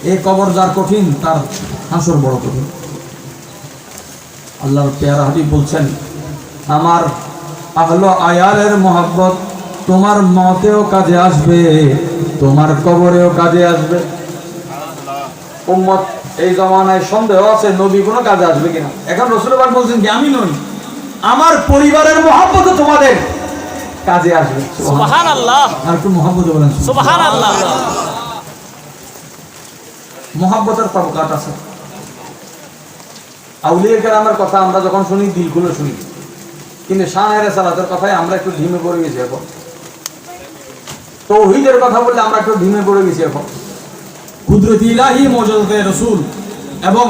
এই কবর যার কঠিন তার হাসর বড় কঠিন। আল্লাহর পেয়ারা হাবিব বলছেন, আমার আহলে আয়ালের মহব্বত তোমার মতেও কাজে আসবে, তোমার কবরেও কাজে আসবে। উম্মত এই জমানায় সন্দেহ আছে নবী কোনো কাজে আসবে কিনা। এখন রাসূল পাক বলছেন কি আমি নই, আমার পরিবারের মহব্বত তোমাদের কাজে আসবে। সুবহানাল্লাহ। আর একটু মহব্বত বলেন সুবহানাল্লাহ। মহব্বতের তবকাত আছে। আউলিয়া কেরামের কথা আমরা যখন শুনি দিল খুলে শুনি, কিন্তু শাহের সালাতের কথায় আমরা একটু ধিমে পড়ে গেছি। এখন তাওহীদের কথা বললে আমরা একটু ধিমে পড়ে গেছি। এখন কুদরত ইলাহি মওজুদে রাসূল এবং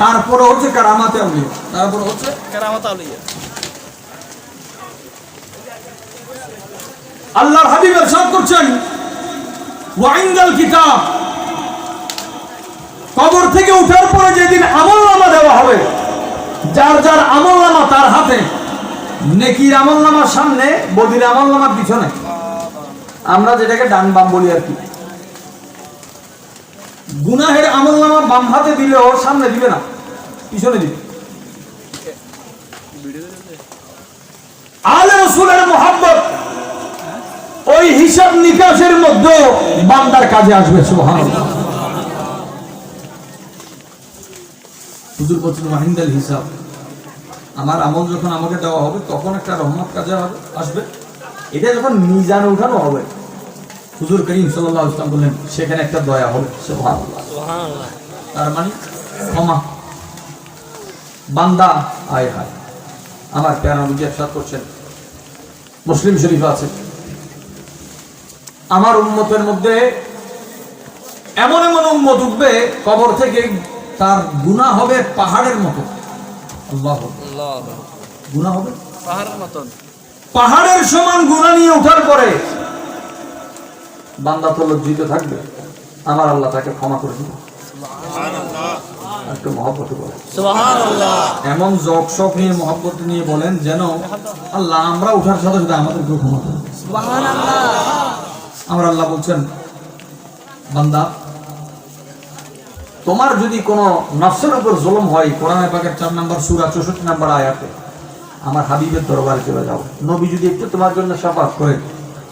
তারপরে হচ্ছে কারামাতে আউলিয়া, তারপরে হচ্ছে কারামাতে আউলিয়া। আল্লাহর হাবিব ইরশাদ করছেন, ওয়া ইনদাল কিতাব, কবর থেকে ওঠার পরে যেদিন আমলনামা দেওয়া হবে, যার যার আমলনামা তার হাতে, নেকির আমলনামার সামনে, বদির আমলনামার পিছনে। আমরা যেটাকে ডান বাম বলি আর কি। গুনাহের আমলনামা বাম হাতে দিলেও সামনে দিবে না, পিছনে দিবে। আলে রাসূলের মুহাব্বত ওই হিসাব নিকাশের মধ্যে বান্দার কাজে আসবে। সুবহানাল্লাহ। হুজুর বলছেন ওয়াহিন্দাল হিসাব, আমার আমল যখন আমাকে দেওয়া হবে তখন একটা রহমত কাজে আসবে। এটা যখন মিজানে উঠানো হবে, হুজুর করিম সাল্লাল্লাহু আলাইহি ওয়াসাল্লাম বললেন সেখানে একটা দয়া হবে। সুবহানাল্লাহ। সুবহানাল্লাহ। তার মানে ক্ষমা। বান্দা আয় হায়, আমার প্যারা নবী ইরশাদ করছেন, মুসলিম শরীফে আছে, আমার উম্মতের মধ্যে এমন এমন উম্মত উঠবে কবর থেকে তার গুনাহ হবে পাহাড়ের মতো। আল্লাহু আল্লাহ। গুনাহ হবে পাহাড়ের মতন, পাহাড়ের সমান গুনাহ নিয়ে ওঠার পরে বান্দা তো লজ্জিত থাকবে, আমার আল্লাহ তাকে ক্ষমা করে দিবেন। সুবহানাল্লাহ। একটু মহব্বত বলেন সুবহানাল্লাহ। এমন জোক নিয়ে মহব্বত নিয়ে বলেন যেন আল্লাহ আমরা ওঠার সাথে সাথে আমাদেরকে ক্ষমা করুন। সুবহানাল্লাহ। আমার আল্লাহ বলছেন, বান্দা তোমার যদি কোনো নফসের উপর জুলুম হয়, কোরআনে পাকের 4 নম্বর সূরা 64 নম্বর আয়াতে আমার হাবিবের দরবারে চলে যাও। নবী যদি একটু তোমার জন্য শাফাত করে,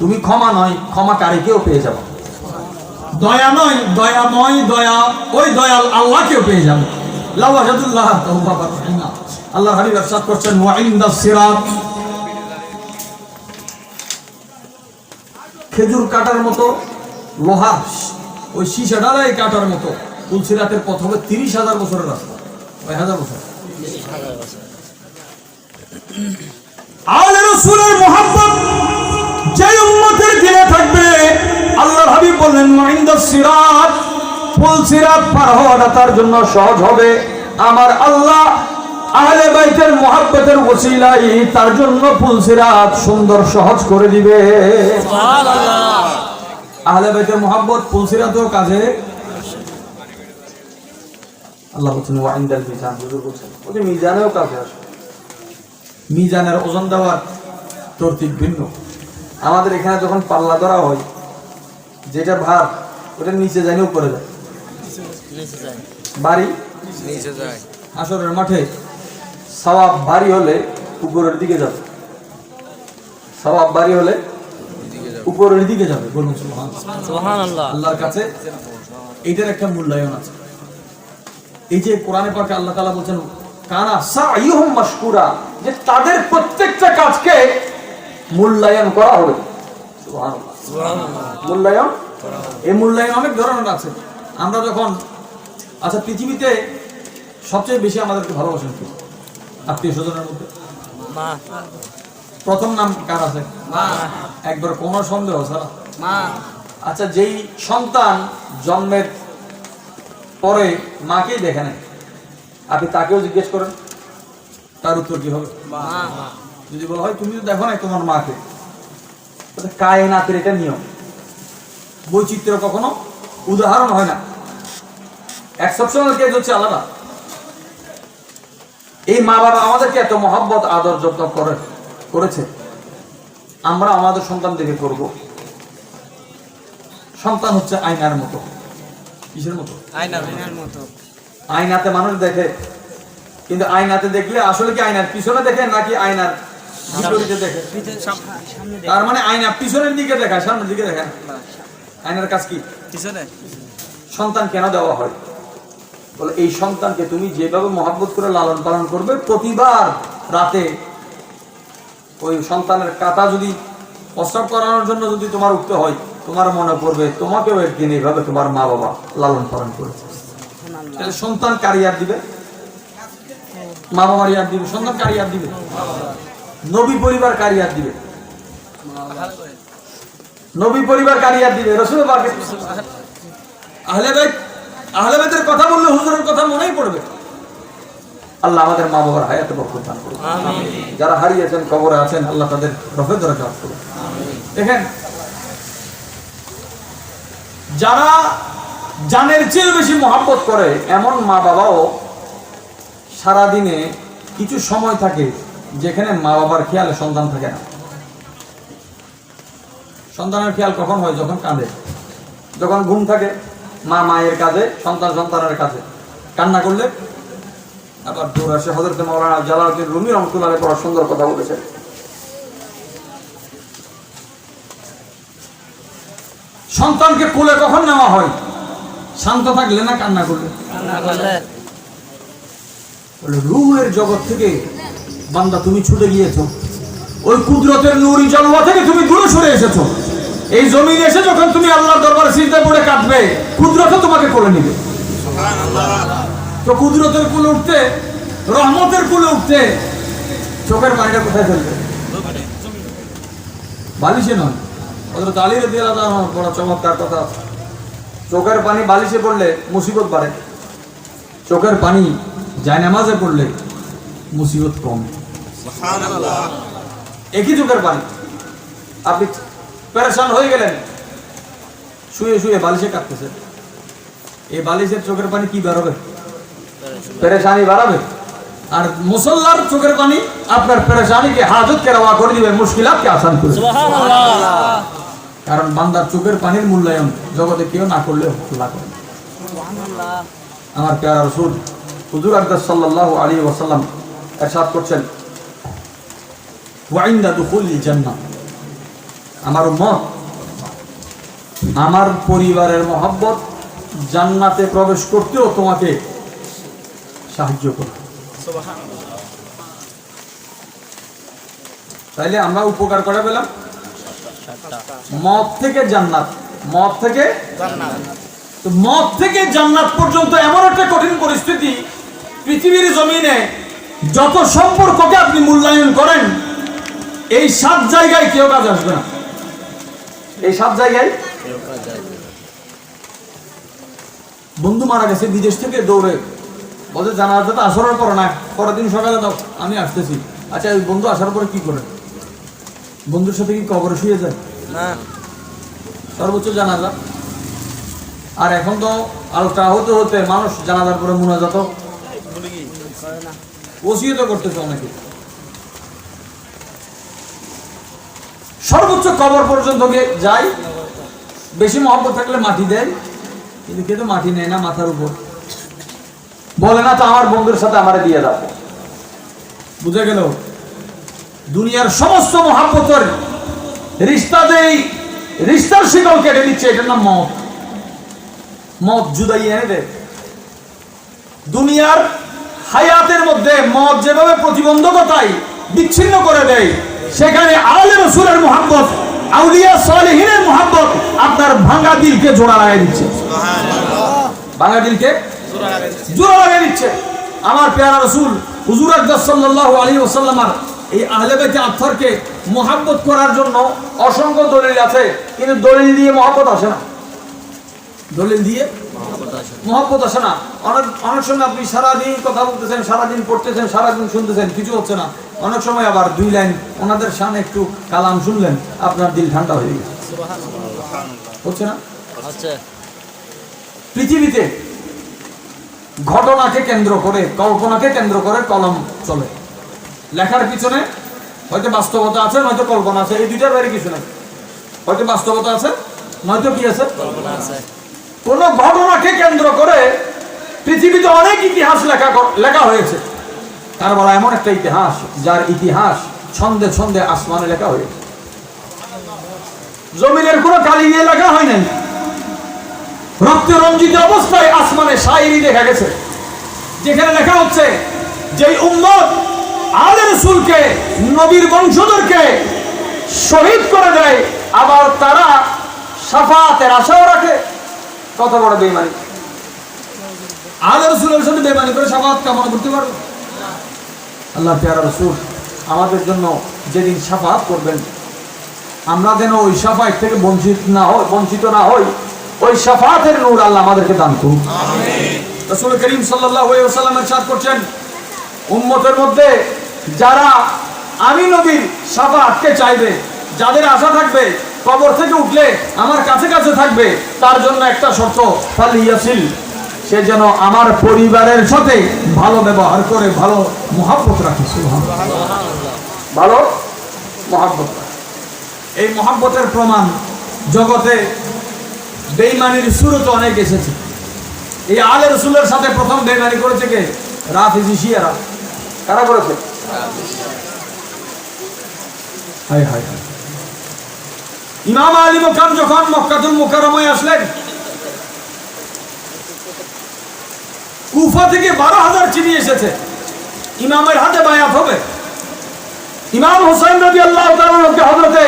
তুমি ক্ষমা নয় ক্ষমাকারীকেও পেয়ে যাবে। দয়া নয় দয়াময়, দয়া ওই দয়াল আল্লাহকেও পেয়ে যাবে। লাওয়াজাদুল্লাহ তাওবাবার রাহিমা। আল্লাহর হাবিব ইরশাদ করছেন, ওয়া ইনদাস সিরাত, খেজুর কাটার মতো লোহা, ওই সীসা ডালাই কাটার মতো পুলসিরাতের পথ হবে 30,000 বছরের রাস্তা। 1000 বছর। আলে রাসূলের মুহাব্বত যে উম্মতের দিলে থাকবে, আল্লাহর হাবিব বললেন মাইন্দাস সিরাত, পুলসিরাত পার হওয়াটা তার জন্য সহজ হবে। আমার আল্লাহ আহলে বাইতের মুহাব্বতের ওসিলায় তার জন্য পুলসিরাত সুন্দর সহজ করে দিবে। সুবহানাল্লাহ। আহলে বাইতের মুহাব্বত পুলসিরাতেও কাজে। আল্লাহ বলছেন ওয়া ইনদাল মিজান, হুজুর বলছেন ওই মিজানেও কাজে আসবে। মিজানের ওজন দেওয়ার তরতিব ভিন্ন। আমাদের এখানে যখন পাল্লা ধরা হয়, যেটা ভার ওটা নিচে যায় না উপরে যায়, বাড়ি নিচে যায়। আসরের মাঠে সওয়াব ভারী হলে উপরের দিকে যাবে, সওয়াব ভারী হলে উপরের দিকে যাবে। বলুন সুবহানাল্লাহ। আল্লাহর কাছে এইটার একটা মূল্যায়ন আছে। এই যে কোরআনে পাকে আল্লাহ তাআলা বলেন কানা সাইয়ুহুম মাশকুরা, যে তাদের প্রত্যেকটা কাজকে মূল্যায়ন করা হবে। সুবহানাল্লাহ। সুবহানাল্লাহ। মূল্যায়ন, এই মূল্যায়ন অনেক ধরনের আছে। আমরা যখন আচ্ছা পৃথিবীতে সবচেয়ে বেশি আমাদেরকে ভালোবাসেন কি? আত্মীয় স্বজনের মধ্যে মা। প্রথম নাম কার আছে? মা। একবার কোনো সন্দেহ ছাড়া মা। আচ্ছা যেই সন্তান জন্মের পরে মাকেই দেখে নেয়, আপনি তাকেও জিজ্ঞেস করেন, তার উত্তর কি হবে? মা। যদি বলা হয় তুমি তো দেখো না তোমার মাকে, কায়নাতের এটা নিয়ম। বৈচিত্র্য কখনো উদাহরণ হয় না, এক্সেপশনাল কেস হচ্ছে আলাদা। এই মা বাবা আমাদেরকে এত মহব্বত আদর যত্ন করেছে, আমরা আমাদের সন্তান দেখে করব। সন্তান হচ্ছে আয়নার মতো, কিসের মতো? আয়নার মতো। আয়নাতে মানুষ দেখে, কিন্তু আয়নাতে দেখলে আসলে কি আয়নার পিছনে দেখে নাকি আয়নার বিপরীতে দেখে? তার মানে আয়না পিছনের দিকে দেখায়, সামনের দিকে দেখে না। আয়নার কাজ কি? পিছনে। সন্তান কেন দেওয়া হয়? বলে এই সন্তানকে তুমি যেভাবে মহব্বত করে লালন পালন করবে, প্রতিবার রাতে ওই সন্তানের কাটা যদি প্রস্রাব করানোর জন্য যদি তোমার উঠতে হয়, তোমার মনে পড়বে তোমাকেও একদিন এইভাবে তোমার মা বাবা লালন পালন করেছে। তাহলে সন্তান কারিয়ার দিবে, মা বাবার ইয়াদ দিবে, সন্তান কারিয়ার দিবে, নবী পরিবার কারিয়ার দিবে, নবী পরিবার কারিয়ার দিবে, রাসূল পাক আহলে বাইতের কথা বললে হুজুরের কথা মনেই পড়বে। আল্লাহ আমাদের মা বাবার হায়াতে বরকত দান করুন। আমিন। যারা হারিয়েছেন, কবরে আছেন, আল্লাহ তাদের রফে দরজাত করুন। আমিন। দেখেন, যারা জানের চেয়ে বেশি মহব্বত করে এমন মা বাবাও সারা দিনে কিছু সময় থাকে যেখানে মা বাবার খেয়ালে সন্তান থাকে না। সন্তানের খেয়াল কখন হয়? যখন কাঁদে, যখন ঘুম থাকে মা মায়ের কাজে, সন্তান সন্তানের কাজে, কান্না করলে আবার দৌড় আসে। হযরত মাওলানা জালালউদ্দিন রুমি রহমাতুল্লাহ আলাইহি বড় সুন্দর কথা বলেছেন। সন্তানকে কোলে কখন নেওয়া হয়? শান্ত থাকলে না কান্না করলে? বলে রূহের জগৎ থেকে বান্দা তুমি ছুটে গিয়েছো, ওই কুদরতের নূরি জলওয়া থেকে তুমি দূরে সরে এসেছো। এই জমিনে এসে যখন তুমি আল্লাহর দরবারে সিজদায় পড়ে কাঁদবে, কুদরত তোমাকে কোলে নিবে। তো কুদরতের কোলে উঠতে, রহমতের কোলে উঠতে চোখের পানিটা কোথায় ফেলবে? বালিশে নয়। হযরত আলী রাদিয়াল্লাহু তাআলা বড় চমৎকার কথা। চোখের পানি বালিশে পড়লে মুসিবত বাড়ে, চোখের পানি জায়নামাজে পড়লে মুসিবত কমে। সুবহানাল্লাহ। একই চোখের পানি, আপনি পেরেশান হয়ে গেলেন, শুয়ে শুয়ে বালিশে কাঁদতেছেন, এই বালিশের চোখের পানি কি বাড়াবে? পেরেশানি বাড়াবে। আর মুসল্লার চোখের পানি আপনার পেরেশানিকে হাজতকে রওয়া করে দিবে, মুশকিলাতকে আসান করে। সুবহানাল্লাহ। কারণ বান্দার চোখের পানির মূল্যায়ন জগতে কেউ না করলে আল্লাহ করে। সুবহানাল্লাহ। আমার প্যারা রাসূল হুজুর আকরাম সাল্লাল্লাহু আলাইহি ওয়াসাল্লাম ইরশাদ করছেন, ওয়া ইনদা দুখুলিল জান্নাহ, আমার উম্মত, আমার পরিবারের মহব্বত জান্নাতে প্রবেশ করতেও তোমাকে সাহায্য করবে। তাইলে আমরা উপকার করে পেলাম মত থেকে জান্নাত, মত থেকে জান্নাত। তো মত থেকে জান্নাত পর্যন্ত এমন একটা কঠিন পরিস্থিতি, পৃথিবীর জমিনে যত সম্পর্ককে আপনি মূল্যায়ন করেন, এই 7 জায়গায় কেউ কাজ আসবে না। এই 7 জায়গায় বন্ধু মারা গেছে বিদেশ থেকে, দৌড়ে বলে জানাজাটা আসরের পর না, পরের দিন সকালে দাও, আমি আসতেছি। আচ্ছা, ওই বন্ধু আসার পরে কি করে? বন্ধুর সাথে কি কবরে শুয়ে যায় না? সর্বোচ্চ জানাজা। আর এখন তো আলটা হতে হতে মানুষ জানাজার পরে মুনাজাত ওসিয়ত করতেছে অনেকে। সর্বোচ্চ কবর পর্যন্ত যায়, বেশি মহব্বত থাকলে মাটি দেয়, কিন্তু কেউ তো মাটি নেয় না, মাথার উপর বলে না তো আমার বন্ধুর সাথে আমারে দিয়ে দাও। বুঝে গেল? দুনিয়ার সমস্ত মহব্বতের রিশতা দেই, রিশতার শিকল কেটে দিচ্ছে, এটার নাম মত। মত জুদাই এনে দেয়। দুনিয়ার হায়াতের মধ্যে মত যেভাবে প্রতিবন্ধকতায় বিচ্ছিন্ন করে দেয়, সেখানে আলে রাসূলের মহব্বত, আউলিয়া সালেহিনের মহব্বত আপনার ভাঙা দিলকে জোড়া লাগিয়ে দিচ্ছে। সুবহানাল্লাহ। ভাঙা দিলকে জোড়া লাগিয়ে দিচ্ছে। আমার প্যারা রাসূল হুজুর আকরাম সাল্লাল্লাহু আলাইহি ওয়াসাল্লামের এই আহলে বাইতে আতহারকে মহব্বত করার জন্য অসংখ্য দলিল আছে, কিন্তু দলিল দিয়ে মহব্বত আসে না। দলিল দিয়ে মহব্বত আসে না। অনেক সময় আপনি সারাদিন কথা বলতেছেন, সারাদিন পড়তেছেন, সারাদিন শুনতেছেন, কিছু হচ্ছে না। অনেক সময় আবার 2 লাইন ওনাদের সামনে একটু কালাম শুনলেন, আপনার দিল ঠান্ডা হয়ে গেছে। হচ্ছে না? পৃথিবীতে ঘটনাকে কেন্দ্র করে, কল্পনাকে কেন্দ্র করে কলম চলে। লেখার পিছনে হয়তো বাস্তবতা আছে, নয়তো কল্পনা আছে, এই দুইটার বাইরে কিছু নাই। হয়তো বাস্তবতা আছে, নয়তো কি আছে? কল্পনা আছে। কোন ঘটনাকে কেন্দ্র করে পৃথিবীতে অনেক ইতিহাস লেখা হয়েছে। কারবালা এমন একটা ইতিহাস যার ইতিহাস ছন্দে ছন্দে আসমানে লেখা হয়েছে, জমিনের কোনো কালি দিয়ে লেখা হয় নাই। রক্তে রঞ্জিত অবস্থায় আসমানে শায়েরি দেখা গেছে, যেখানে লেখা হচ্ছে যে উম্মত আলে রাসূলকে, নবীর বংশধরকে শহীদ করে দেয়, আবার তারা শাফাতের আশাও রাখে। কত বড় বেঈমানি! আলে রাসূলের সাথে বেঈমানি করে শাফাত কামনা করতে পারবে? আল্লাহ প্যারা রাসূল আমাদের জন্য যেদিন শাফাত করবেন, আমরা যেন ওই শাফাত থেকে বঞ্চিত না হই, ওই শাফাতের নূর আল্লাহ আমাদেরকে দান করুন। আমিন। রাসূল করিম সাল্লাল্লাহু আলাইহি ওয়াসাল্লাম ইরশাদ করছেন, উম্মতের মধ্যে যারা আমি নবীর শাফাতকে চাইবে, যাদের আশা থাকবে কবর থেকে উঠলে আমার কাছে কাছে থাকবে, তার জন্য একটা শর্ত, ফালিয়াসিল, সে যেন আমার পরিবারের সাথে ভালো ব্যবহার করে, ভালো মহব্বত রাখে। সুবহানাল্লাহ, ভালো মহব্বত। এই মহব্বতের প্রমাণ জগতে বেঈমানির সুরত অনেক এসেছে। এই আলে রাসূলের সাথে প্রথম বেঈমানি করেছে কে? রাফিজি শিয়ারা। কারা করেছে? হায় হায় হায়। ইমাম আলী মুকাম যখন মক্কাতুল মুকাররমায় আসলেন, কুফা থেকে 12,000 চিঠি এসেছে, ইমামের হাতে বায়াত হবে। ইমাম হুসাইন রাদিয়াল্লাহু তাআলা কে হযরতে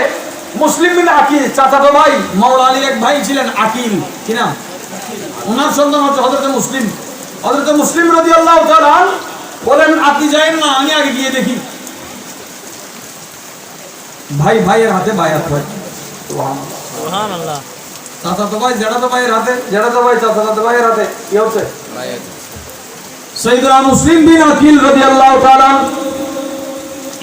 মুসলিম বিন আকিল, চাচাতো ভাই, মাওলা আলীর এক ভাই ছিলেন আকিল, কি নাম? ওনার সন্তান হচ্ছে হযরতে মুসলিম। হযরতে মুসলিম রাদিয়াল্লাহু তাআলা বলেন, আপনি যায়েন না, আমি আগে গিয়ে দেখি। ভাই ভাইয়ের হাতে বায়াত হয়। সুবহানাল্লাহ। চাচাতো ভাই জেঠাতো ভাইয়ের হাতে, জেঠাতো ভাই চাচাতো ভাইয়ের হাতে কি হচ্ছে? বায়াত। সাইয়েদনা মুসলিম বিন আকিল রাদিয়াল্লাহু তাআলা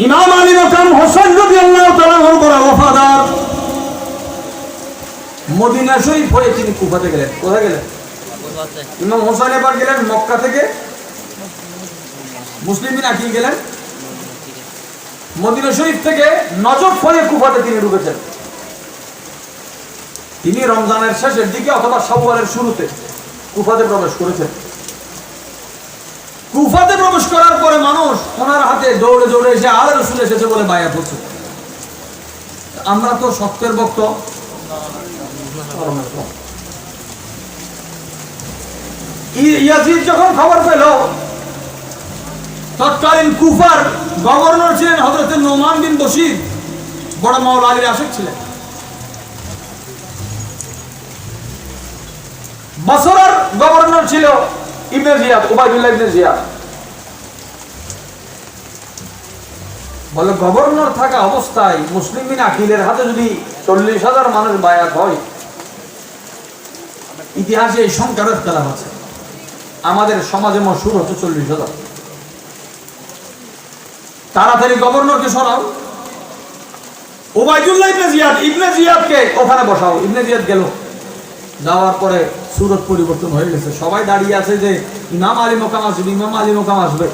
ইমাম আলী মাকাম হোসেন রাদিয়াল্লাহু তাআলা এর উপর ওয়াফাদার। মদিনা শরীফ হয়ে তিনি কুফাতে গেলেন। কোথায় গেলেন? ইমাম হোসেন এবার গেলেন মক্কা থেকে, মুসলিম বিন আকিল গেলেন মদিনা শরীফ থেকে। নজফ হয়ে কুফাতে তিনি ঢুকেছেন। তিনি রমজানের শেষের দিকে অথবা শাওয়ালের শুরুতে কুফাতে প্রবেশ করেছেন। কুফাতে প্রবেশ করার পরে মানুষ ওনার হাতে দৌড়ে দৌড়ে এসে আলে রাসূল এসেছে বলে বায়াত হচ্ছে। আমরা তো সত্যের ভক্ত। ইয়াজিদ যখন খবর পেল, তৎকালীন কুফার গভর্নর ছিলেন হযরত নোমান বিন বশির, বড় মাওলা আলীর আশিক ছিলেন। বসরার গভর্নর ছিল ইবনে জিয়াদ, উবাইদুল্লাহ ইবনে জিয়াদ। বলে গভর্নর থাকা অবস্থায় মুসলিম বিন আকিলের হাতে যদি 40,000 মানুষ বায়াত হয়, ইতিহাসে এই সংখ্যার ইখতিলাফ আছে। আমাদের সমাজে মশহুর হচ্ছে 40,000। তাড়াতাড়ি গভর্নরকে সরাও, উবাইদুল্লাহ ইবনে জিয়াদকে ওখানে বসাও। ইবনে জিয়াদ গেল, যাওয়ার পরে সুরত পরিবর্তন হয়ে গেছে। সবাই দাঁড়িয়ে আছে যে ইমাম আলী মোকাম আসবে, ইমাম আলী মোকাম আসবে।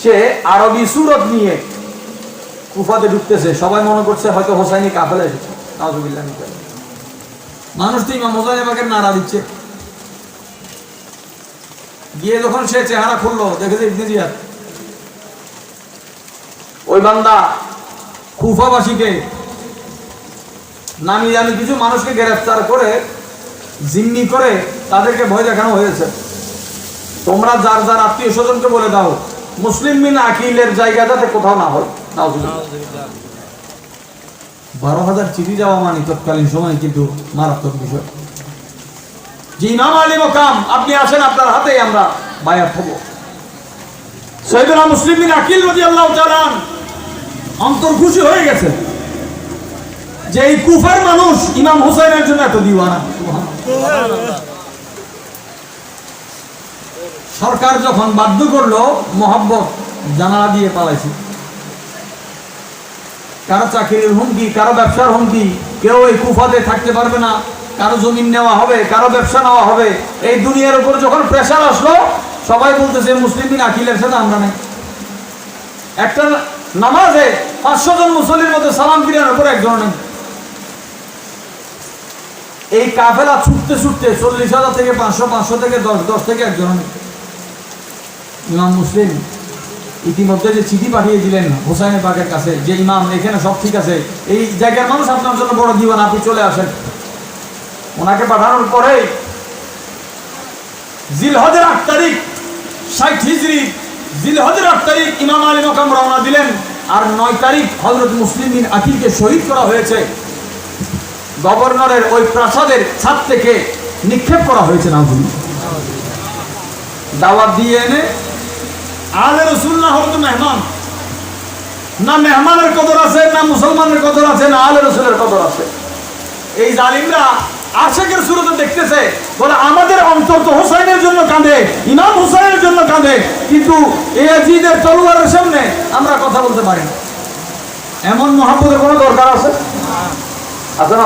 সে আরবি সুরত নিয়ে কুফাতে ঢুকতেছে। সবাই মনে করছে হয়তো হোসাইনি কাফেলা এসেছে। নাউজুবিল্লাহ। মানুষ তো ইমাম হোসাইন এবাকে নাড়া দিচ্ছে। গিয়ে যখন সে চেহারা খুললো, দেখেছে ইবনে জিয়াদ। ওই বান্দা কুফাবাসীকে নামি জানি কিছু মানুষকে গ্রেফতার করে জিম্মি করে তাদেরকে ভয় দেখানো হয়েছে। তোমরা যার যার আত্মীয় স্বজনকে বলে দাও মুসলিম বিন আকিলের জায়গা যাতে কোথাও না হয়। 12,000 চিঠি যাওয়া মানে তৎকালীন সময় কিন্তু মারাত্মক বিষয়। যে ইমাম আলী মোকাম আপনি আসেন, আপনার হাতে আমরা বায়াত হব। সাইয়েদনা মুসলিম বিন আকিল রাদিয়াল্লাহু তাআলা অন্তর খুশি হয়ে গেছে যে এই কুফার মানুষ ইমাম হুসাইনের জন্য এত দিওয়ানা। সরকার যখন বাধ্য করলো, মহব্বত জানালা দিয়ে পালাইছে। কারো চাকরির হুমকি, কারো ব্যবসার হুমকি, কেউ এই কুফাতে থাকতে পারবে না, কারো জমিন নেওয়া হবে, কারো ব্যবসা নেওয়া হবে। এই দুনিয়ার উপর যখন প্রেসার আসলো, সবাই বলতেছে মুসলিম বিন আকিলের সাথে আমরা নেই। একটা নামাজে 500 জন মুসল্লির মধ্যে সালাম ফিরানোর উপর একজন নেই। এই কাফেলা ছুটতে ছুটতে 40,000 থেকে 500, 500 থেকে 10 থেকে একজন। ইমাম মুসলিম ইতিমধ্যে যে চিঠি পাঠিয়ে দিলেন হুসাইন পাকের কাছে যে ইমাম এখানে সব ঠিক আছে, এই জায়গার মানুষ আপনার জন্য বড় দিওয়ান, আপনি চলে আসেন। ওনাকে পাঠানোর পরে জিলহজের 8 তারিখ 60 হিজরি জিলহজের 8 তারিখ ইমাম আলী মকাম রওনা দিলেন। আর 9 তারিখ হযরত মুসলিম বিন আকিলকে শহীদ করা হয়েছে। গভর্নরের ওই প্রাসাদের ছাদ থেকে নিক্ষেপ করা হয়েছে। দাওয়াত দিয়ে এনে আলে রাসূল না হতো মেহমান, না মেহমানের কদর আছে, না মুসলমানের কদর আছে, না আলে রাসূলের কদর আছে। এই জালিমরা আশেকের সুরতে দেখতেছে, বলে আমাদের অন্তর তো হুসাইনের জন্য কাঁদে, ইমাম হুসাইনের জন্য কাঁদে, কিন্তু ইয়াজিদের তলোয়ারের সামনে আমরা কথা বলতে পারি না। এমন মহব্বতের কোনো দরকার আছে? আছে না?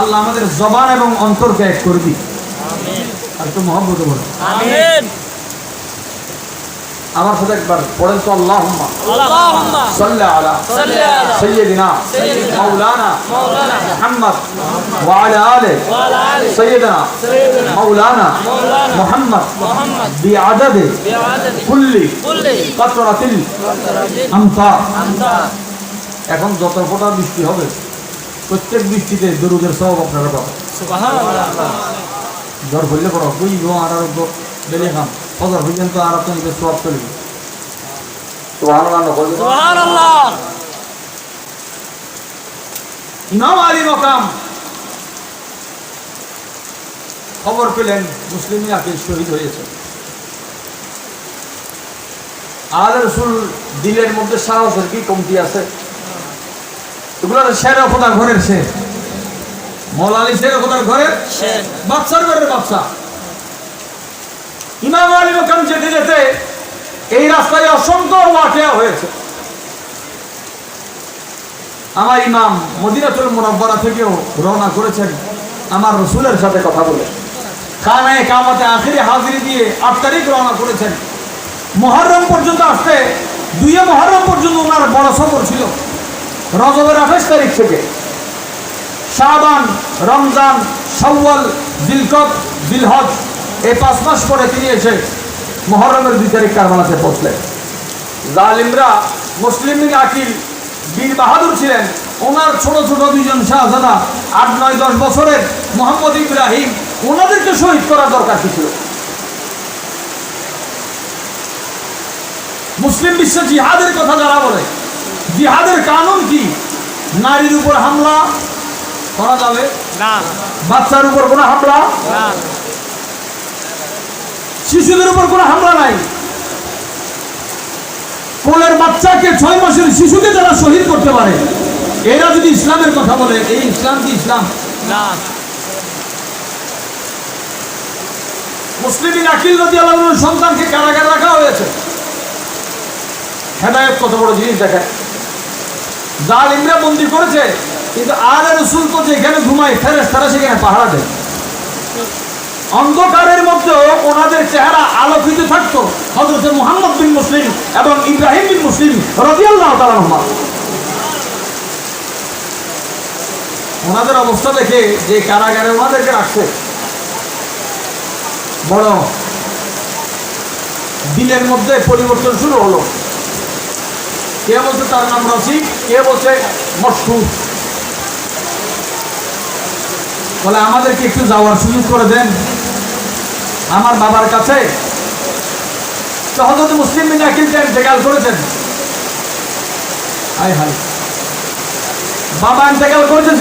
আল্লাহ আমাদের জবান এবং অন্তরকে এক করে দিই। আর একটু মহব্বত বলো আমিন। আমার সাথে একবার পড়েন তো, আল্লাহুম্মা সাল্লি আলা সাইয়্যিদিনা মাওলানা মুহাম্মদ ওয়া আলা আলি সাইয়্যিদিনা মাওলানা মুহাম্মদ বিআদাদি কুল্লি কাতরাতিল আমতার। এখন যত ফোঁটা বৃষ্টি হবে প্রত্যেক বৃষ্টিতে দরুদের সওয়াব আপনারা পাবেন। সুবহানাল্লাহ। জ্বর হইলে পড়ো বুঝি গো আর বেলে খান ফজর পর্যন্ত আর তো নিজের সওয়াব চলে গেছে। সুবহানাল্লাহ। ইমাম আলী মকাম খবর পেলেন মুসলিম আকিল শহীদ হয়েছে। আলে রাসূল দিলের মধ্যে সাহসের কি কমতি আছে? এগুলো শের খোদার ঘরের শের, মওলা আলী শের খোদার ঘরের শের, বাদশার ঘরের বাদশা। ইমাম আলী মকাম যেতে যেতে এই রাস্তায় অসংখ্য ওয়াকিয়া হয়েছে। আমার ইমাম মদিনাতুল মুনাওয়ারা থেকেও রওনা করেছেন আমার রাসূলের সাথে কথা বলে, খানায়ে কামাতে আখিরি হাজিরি দিয়ে 8 তারিখ রওনা করেছেন। মুহররম পর্যন্ত আসতে 2 মুহররম পর্যন্ত ওনার বড় সফর ছিল। রজবের 28 তারিখ থেকে শাবান, রমজান, শাওয়াল, জিলকদ, জিলহজ এই 5 মাস পরে তিনি এসে মুহররমের 2 তারিখ কারবালাতে পৌঁছলেন। জালিমরা মুসলিম বিন আকিল বীর বাহাদুর ছিলেন, ওনার ছোট ছোট 2 জন শাহজাদা 8, 9, 10 বছরের মোহাম্মদ ইব্রাহিম, ওনাদেরকে শহীদ করার দরকার ছিল। মুসলিম বিশ্বে জিহাদের কথা যারা বলে, জিহাদের কানুন কি? নারীর উপর হামলা করা যাবে না, বাচ্চার উপর কোনো হামলা না, শিশুদের উপর কোনো হামলা নাই। কোলের বাচ্চাকে 6 মাসের শিশুকে যারা শহীদ করতে পারে, এরা যদি ইসলামের কথা বলে, এই ইসলাম কি ইসলাম? না। মুসলিম বিন আকিল রাদিয়াল্লাহু আনহু সন্তানকে কারাগারে রাখা হয়েছে। হেদায়েত কত বড় জিনিস দেখেন। জালিমরা বন্দী করেছে, কিন্তু আলে রাসূল তো যেখানে ঘুমায় ফেরেশতারা সেখানে পাহারা দেয়। অন্ধকারের মধ্যেও ওনাদের চেহারা আলোকিত থাকতো হযরত মুহাম্মদ বিন মুসলিম এবং ইব্রাহিম বিন মুসলিম রাদিয়াল্লাহু তাআলা আনহুমা। ওনাদের অবস্থা দেখে যে কারাগারে ওনাদেরকে রাখছে, বড় দিলের মধ্যে পরিবর্তন শুরু হলো। কে বলছে তার নাম রশিদ, কে বলছে মশহুর। বলে আমাদেরকে একটু যাওয়ার সুযোগ করে দেন আমার বাবার কাছে। হযরত মুসলিম বিন আকিল ইন্তেকাল করেছেন। হায় হায়, বাবা ইন্তেকাল করেছে